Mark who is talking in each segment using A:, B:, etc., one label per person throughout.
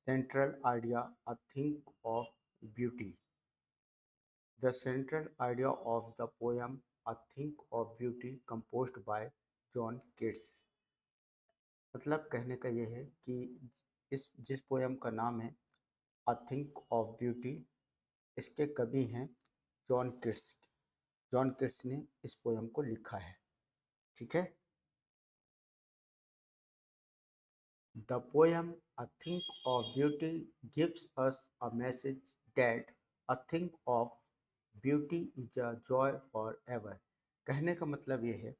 A: Central idea, a think of beauty. The central idea of the poem A Think of Beauty composed by John Keats. मतलब कहने का ये है कि इस जिस पोयम का नाम है अ थिंक ऑफ ब्यूटी, इसके कवि हैं जॉन किट्स। जॉन किट्स ने इस पोयम को लिखा है। ठीक है। The poem a thing of beauty gives us a message that a thing of beauty is a joy for ever. कहने का मतलब ये है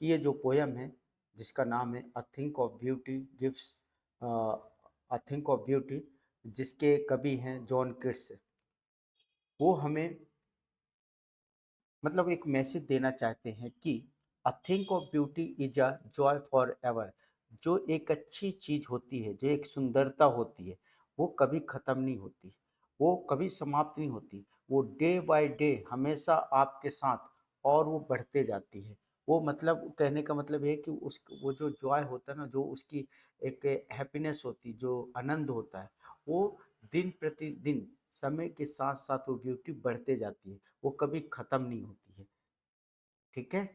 A: कि ये जो पोयम है जिसका नाम है a thing of beauty gives a thing of beauty, जिसके कवि हैं जॉन किट्स, वो हमें मतलब एक मैसेज देना चाहते हैं कि a thing of beauty is a joy forever. जो एक अच्छी चीज होती है, जो एक सुंदरता होती है, वो कभी खत्म नहीं होती, वो कभी समाप्त नहीं होती। वो डे बाय डे हमेशा आपके साथ और वो बढ़ते जाती है। वो मतलब कहने का मतलब ये है कि उस वो जो जॉय होता है ना, जो उसकी एक हैप्पीनेस होती, जो आनंद होता है, वो दिन प्रतिदिन समय के साथ साथ वो ब्यूटी बढ़ते जाती है, वो कभी खत्म नहीं होती है। ठीक है।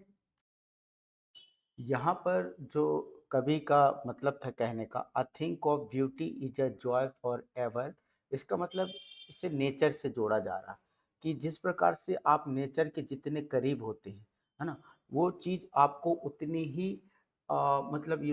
A: यहाँ पर जो कवि का मतलब था कहने का a thing of beauty is a joy forever, इसका मतलब इसे नेचर से जोड़ा जा रहा, कि जिस प्रकार से आप नेचर के जितने करीब होते हैं, है ना, वो चीज़ आपको उतनी ही मतलब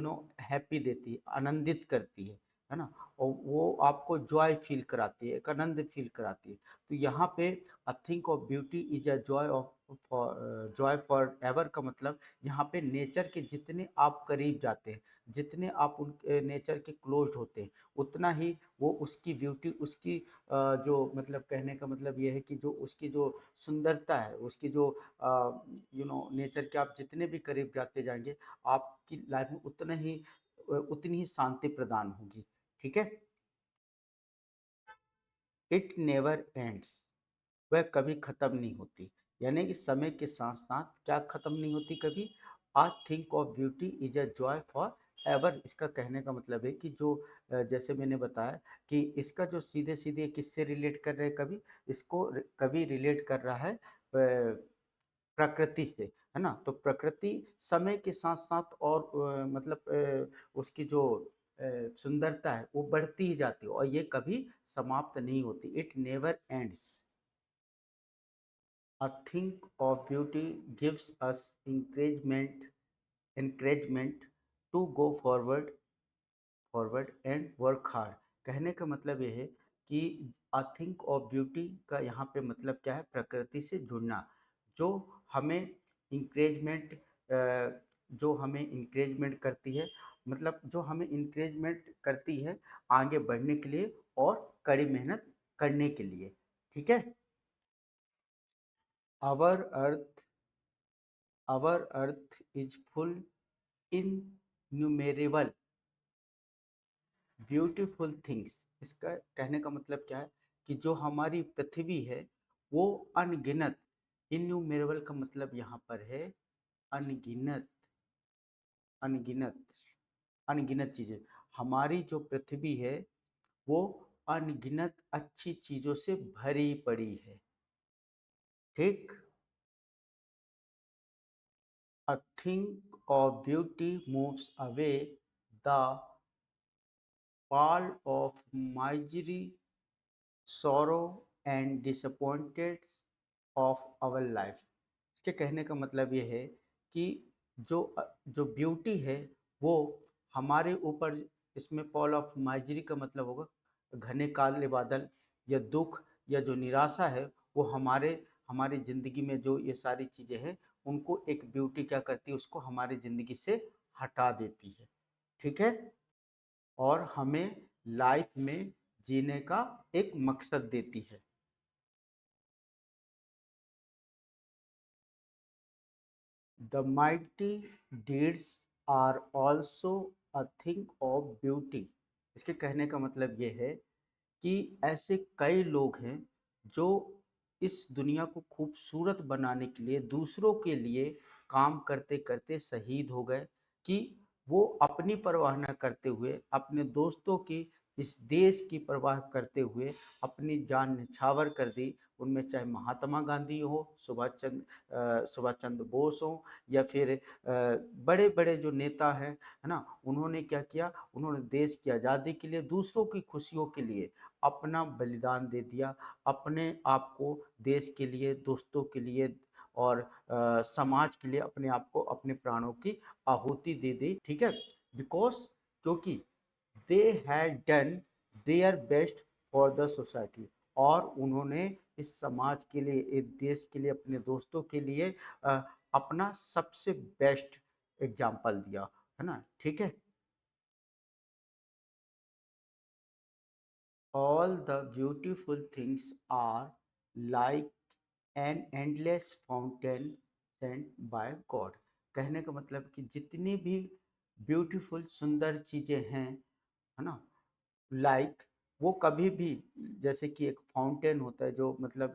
A: हैप्पी देती है, आनंदित करती है ना, और वो आपको जॉय फील कराती है, एक आनंद फील कराती है। तो यहाँ पे a thing of beauty is a joy forever का मतलब यहाँ पे नेचर के जितने आप करीब जाते हैं, जितने आप उन नेचर के क्लोज होते हैं, उतना ही वो उसकी ब्यूटी, उसकी जो मतलब कहने का मतलब ये है कि जो उसकी जो सुंदरता है, उसकी जो नेचर के आप जितने भी करीब जाते जाएंगे, आपकी लाइफ में उतना ही उतनी ही शांति प्रदान होगी। ठीक है। इट नेवर एंड्स, वह कभी खत्म नहीं होती। यानी कि समय के साथ साथ क्या खत्म नहीं होती कभी, a thing of beauty is a joy forever. इसका कहने का मतलब है कि जो जैसे मैंने बताया कि इसका जो सीधे सीधे किससे रिलेट कर रहे हैं कवि, इसको कवि रिलेट कर रहा है प्रकृति से, है ना। तो प्रकृति समय के साथ साथ और मतलब उसकी जो सुंदरता है वो बढ़ती ही जाती है, और ये कभी समाप्त नहीं होती। It never ends. A think of beauty gives us encouragement to go forward and work hard। कहने का मतलब ये है कि a think of beauty का यहाँ पे मतलब क्या है, प्रकृति से जुड़ना, जो हमें इंकरेजमेंट जो हमें इंकरेजमेंट करती है, मतलब जो हमें इंकरेजमेंट करती है आगे बढ़ने के लिए और कड़ी मेहनत करने के लिए। ठीक है। Our earth Our earth is full innumerable beautiful things। इसका कहने का मतलब क्या है कि जो हमारी पृथ्वी है वो अनगिनत, इन्यूमेरेबल का मतलब यहाँ पर है अनगिनत, अनगिनत, अनगिनत चीजें। हमारी जो पृथ्वी है वो अनगिनत अच्छी चीजों से भरी पड़ी है। ठीक। A thing of beauty moves away the pall of misery, sorrow and disappointed of our life। इसके कहने का मतलब ये है कि जो जो ब्यूटी है वो हमारे ऊपर, इसमें पॉल ऑफ माइजरी का मतलब होगा घने काले बादल या दुख या जो निराशा है, वो हमारे हमारी ज़िंदगी में जो ये सारी चीज़ें हैं उनको एक ब्यूटी क्या करती है, उसको हमारी ज़िंदगी से हटा देती है। ठीक है। और हमें लाइफ में जीने का एक मकसद देती है। The mighty deeds are also a thing of beauty. इसके कहने का मतलब ये है कि ऐसे कई लोग हैं जो इस दुनिया को खूबसूरत बनाने के लिए दूसरों के लिए काम करते करते शहीद हो गए, कि वो अपनी परवाह न करते हुए, अपने दोस्तों की, इस देश की परवाह करते हुए अपनी जान न्यौछावर कर दी। उनमें चाहे महात्मा गांधी हो, सुभाष चंद्र बोस हो, या फिर बड़े बड़े जो नेता हैं, है ना, उन्होंने क्या किया, उन्होंने देश की आज़ादी के लिए, दूसरों की खुशियों के लिए अपना बलिदान दे दिया, अपने आप को देश के लिए, दोस्तों के लिए और समाज के लिए अपने आप को, अपने प्राणों की आहुति दे दी। ठीक है, बिकॉज, क्योंकि they had done their best for the society, और उन्होंने इस समाज के लिए, इस देश के लिए, अपने दोस्तों के लिए अपना सबसे बेस्ट एग्जाम्पल दिया, है ना। ठीक है। All the beautiful things are like an endless fountain sent by God. कहने का मतलब कि जितनी भी ब्यूटीफुल, सुंदर चीजें हैं, है ना, लाइक, वो कभी भी, जैसे कि एक फाउंटेन होता है जो मतलब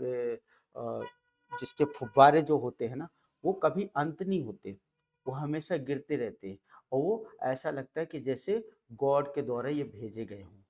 A: जिसके फुब्बारे जो होते हैं ना, वो कभी अंत नहीं होते, वो हमेशा गिरते रहते हैं, और वो ऐसा लगता है कि जैसे गॉड के द्वारा ये भेजे गए हों।